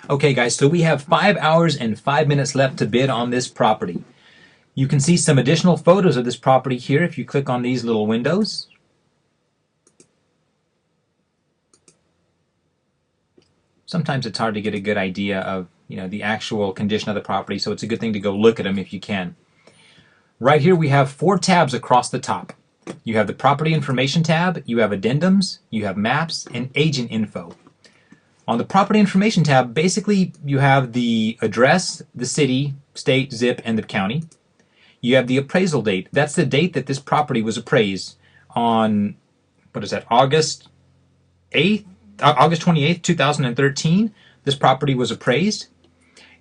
Okay guys, so we have 5 hours and 5 minutes left to bid on this property. You can see some additional photos of this property here if you click on these little windows. Sometimes it's hard to get a good idea of the actual condition of the property, so it's a good thing to go look at them if you can. Right here we have 4 tabs across the top. You have the property information tab, you have addendums, you have maps, and agent info. On the property information tab, basically you have the address, the city, state, zip, and the county. You have the appraisal date. That's the date that this property was appraised on, August 8th? August 28th, 2013. This property was appraised.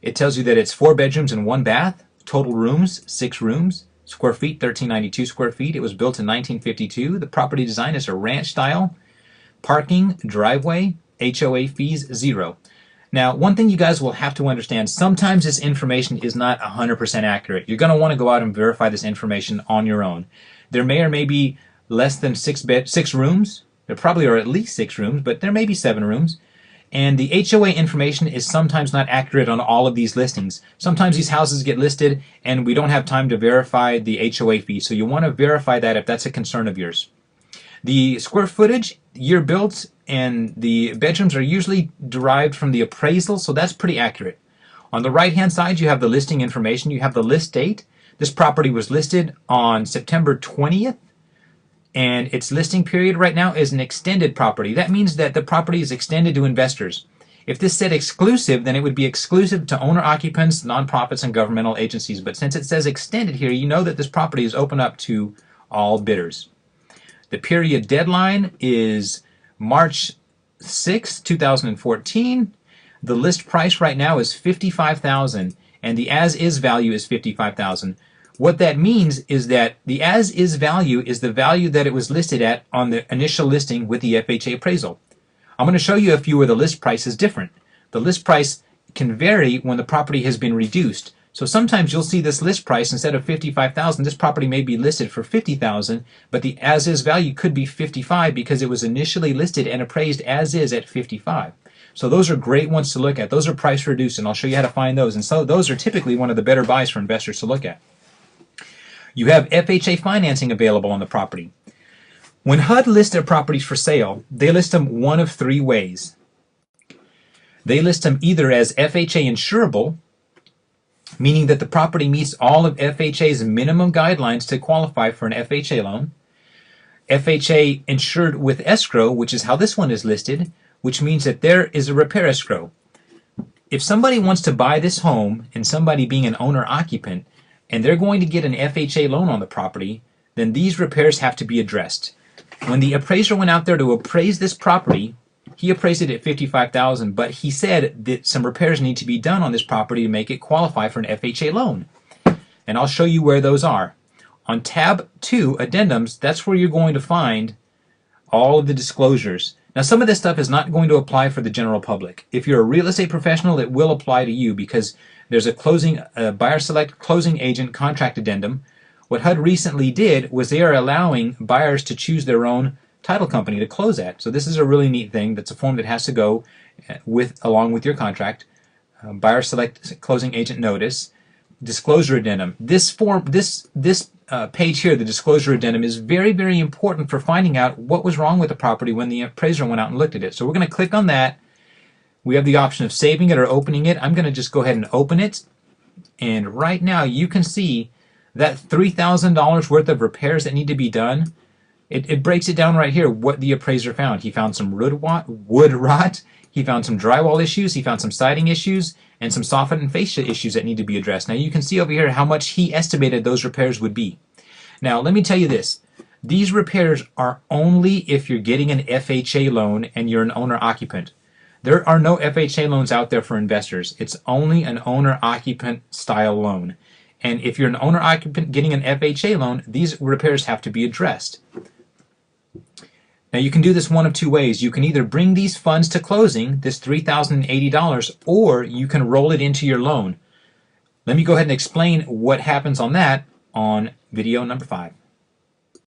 It tells you that it's 4 bedrooms and 1 bath, total rooms, 6 rooms, square feet, 1,392 square feet. It was built in 1952. The property design is a ranch style. Parking, driveway, HOA fees, 0. Now, one thing you guys will have to understand, sometimes this information is not 100% accurate. You're going to want to go out and verify this information on your own. There may or may be less than 6 rooms. There probably are at least 6 rooms, but there may be 7 rooms. And the HOA information is sometimes not accurate on all of these listings. Sometimes these houses get listed and we don't have time to verify the HOA fee. So you want to verify that if that's a concern of yours. The square footage, year built, and the bedrooms are usually derived from the appraisal, so that's pretty accurate. On the right-hand side, you have the listing information. You have the list date. This property was listed on September 20th, and its listing period right now is an extended property. That means that the property is extended to investors. If this said exclusive, then it would be exclusive to owner-occupants, nonprofits, and governmental agencies. But since it says extended here, you know that this property is open up to all bidders. The period deadline is March 6, 2014. The list price right now is $55,000, and the as-is value is $55,000. What that means is that the as-is value is the value that it was listed at on the initial listing with the FHA appraisal. I'm going to show you a few where the list price is different. The list price can vary when the property has been reduced. So sometimes you'll see this list price, instead of $55,000, this property may be listed for $50,000, but the as-is value could be $55,000 because it was initially listed and appraised as is at $55,000. So those are great ones to look at. Those are price reduced, and I'll show you how to find those. And so those are typically one of the better buys for investors to look at. You have FHA financing available on the property. When HUD lists their properties for sale, they list them one of 3 ways. They list them either as FHA insurable, meaning that the property meets all of FHA's minimum guidelines to qualify for an FHA loan. FHA insured with escrow, which is how this one is listed, which means that there is a repair escrow. If somebody wants to buy this home, and somebody being an owner-occupant, and they're going to get an FHA loan on the property, then these repairs have to be addressed. When the appraiser went out there to appraise this property, he appraised it at $55,000, but he said that some repairs need to be done on this property to make it qualify for an FHA loan. And I'll show you where those are. On tab 2, addendums, that's where you're going to find all of the disclosures. Now, some of this stuff is not going to apply for the general public. If you're a real estate professional, it will apply to you because there's a buyer select closing agent contract addendum. What HUD recently did was they are allowing buyers to choose their own title company to close at. So this is a really neat thing. That's a form that has to go along with your contract. Buyer select closing agent notice, disclosure addendum. This page here, the disclosure addendum, is very, very important for finding out what was wrong with the property when the appraiser went out and looked at it. So we're going to click on that. We have the option of saving it or opening it. I'm going to just go ahead and open it. And right now you can see that $3,000 worth of repairs that need to be done. It breaks it down right here what the appraiser found. He found some wood rot, he found some drywall issues, he found some siding issues, and some soffit and fascia issues that need to be addressed. Now you can see over here how much he estimated those repairs would be. Now let me tell you this. These repairs are only if you're getting an FHA loan and you're an owner-occupant. There are no FHA loans out there for investors. It's only an owner-occupant style loan. And if you're an owner-occupant getting an FHA loan, these repairs have to be addressed. Now you can do this one of 2 ways. You can either bring these funds to closing, this $3,080, or you can roll it into your loan. Let me go ahead and explain what happens on that on video number 5.